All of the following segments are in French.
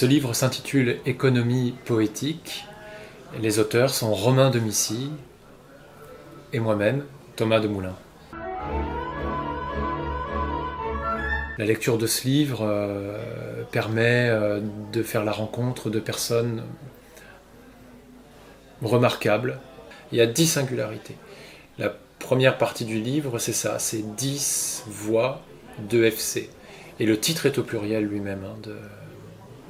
Ce livre s'intitule « Économie poétique ». Les auteurs sont Romain de Missy et moi-même, Thomas Demoulin. La lecture de ce livre permet de faire la rencontre de personnes remarquables. Il y a 10 singularités. La première partie du livre, c'est ça, c'est 10 voix d'EFC. Et le titre est au pluriel lui-même, de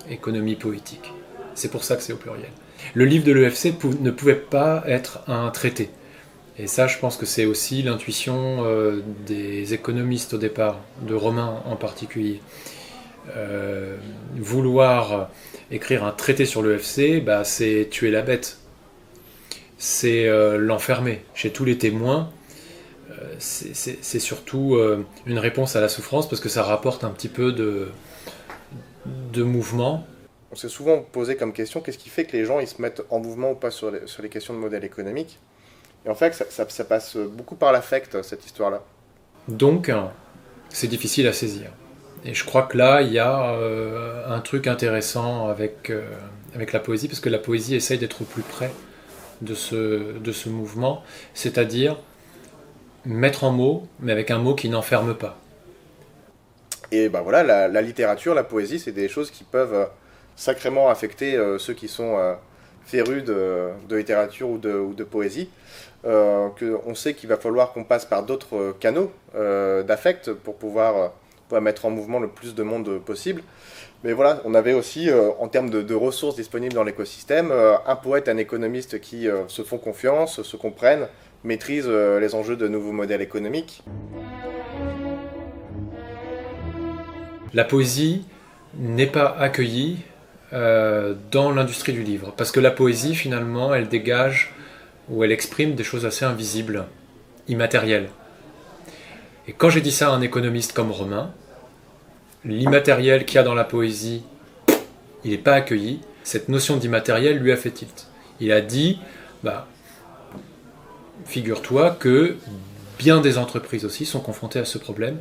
Économie poétique. C'est pour ça que c'est au pluriel. Le livre de l'EFC ne pouvait pas être un traité. Et ça, je pense que c'est aussi l'intuition des économistes au départ, de Romain en particulier. Vouloir écrire un traité sur l'EFC, c'est tuer la bête. C'est l'enfermer. Chez tous les témoins, c'est surtout une réponse à la souffrance parce que ça rapporte un petit peu de mouvement. On s'est souvent posé comme question, qu'est-ce qui fait que les gens ils se mettent en mouvement ou pas sur les questions de modèle économique? Et en fait, ça passe beaucoup par l'affect, cette histoire-là. Donc, c'est difficile à saisir. Et je crois que là, il y a un truc intéressant avec la poésie, parce que la poésie essaye d'être au plus près de ce mouvement, c'est-à-dire mettre en mots, mais avec un mot qui n'enferme pas. Et voilà, la littérature, la poésie, c'est des choses qui peuvent sacrément affecter ceux qui sont férus de littérature ou de poésie. On sait qu'il va falloir qu'on passe par d'autres canaux d'affect pour pouvoir mettre en mouvement le plus de monde possible. Mais voilà, on avait aussi, en termes de ressources disponibles dans l'écosystème, un poète, un économiste qui se font confiance, se comprennent, maîtrisent les enjeux de nouveaux modèles économiques. La poésie n'est pas accueillie dans l'industrie du livre, parce que la poésie, finalement, elle dégage ou elle exprime des choses assez invisibles, immatérielles. Et quand j'ai dit ça à un économiste comme Romain, l'immatériel qu'il y a dans la poésie, il n'est pas accueilli. Cette notion d'immatériel lui a fait tilt. Il a dit, figure-toi que bien des entreprises aussi sont confrontées à ce problème.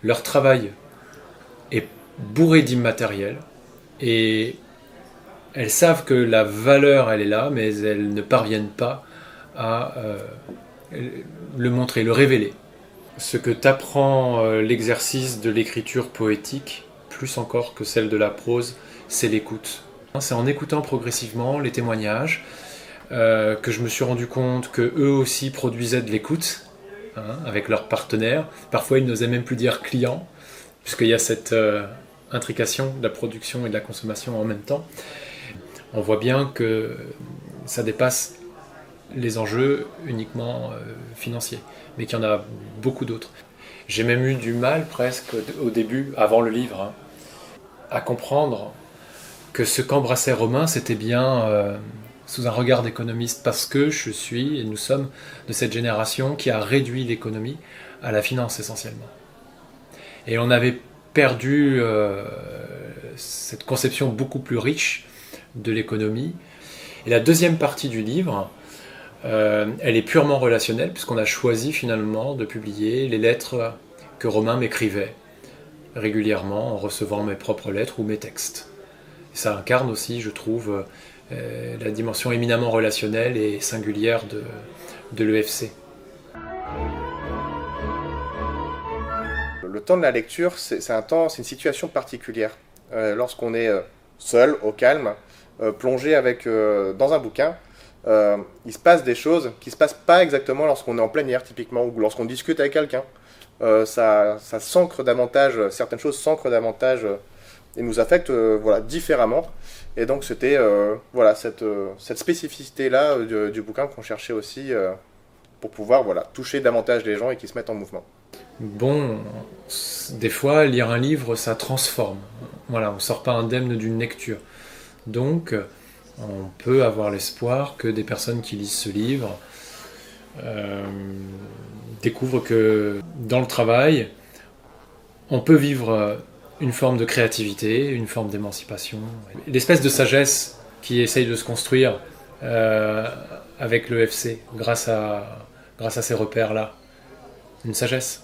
Leur travail est bourré d'immatériel et elles savent que la valeur, elle est là, mais elles ne parviennent pas à le montrer, le révéler. Ce que t'apprend l'exercice de l'écriture poétique, plus encore que celle de la prose, c'est l'écoute. C'est en écoutant progressivement les témoignages que je me suis rendu compte qu'eux aussi produisaient de l'écoute avec leurs partenaires. Parfois, ils n'osaient même plus dire clients, puisqu'il y a cette intrication de la production et de la consommation en même temps. On voit bien que ça dépasse les enjeux uniquement financiers, mais qu'il y en a beaucoup d'autres. J'ai même eu du mal presque au début, avant le livre, à comprendre que ce qu'embrassait Romain, c'était bien sous un regard d'économiste, parce que je suis, et nous sommes, de cette génération qui a réduit l'économie à la finance essentiellement. Et on avait perdu cette conception beaucoup plus riche de l'économie. Et la deuxième partie du livre, elle est purement relationnelle, puisqu'on a choisi finalement de publier les lettres que Romain m'écrivait régulièrement en recevant mes propres lettres ou mes textes. Et ça incarne aussi, je trouve, la dimension éminemment relationnelle et singulière de l'EFC. Le temps de la lecture, c'est une situation particulière. Lorsqu'on est seul, au calme, plongé dans un bouquin, il se passe des choses qui ne se passent pas exactement lorsqu'on est en plein air, typiquement, ou lorsqu'on discute avec quelqu'un. Ça s'ancre davantage, certaines choses s'ancrent davantage et nous affectent différemment. Et donc c'était cette spécificité-là du bouquin qu'on cherchait aussi pour pouvoir toucher davantage les gens et qu'ils se mettent en mouvement. Bon, des fois, lire un livre, ça transforme. Voilà, on ne sort pas indemne d'une lecture. Donc, on peut avoir l'espoir que des personnes qui lisent ce livre découvrent que dans le travail, on peut vivre une forme de créativité, une forme d'émancipation, l'espèce de sagesse qui essaye de se construire avec l'EFC grâce à ces repères-là. Une sagesse.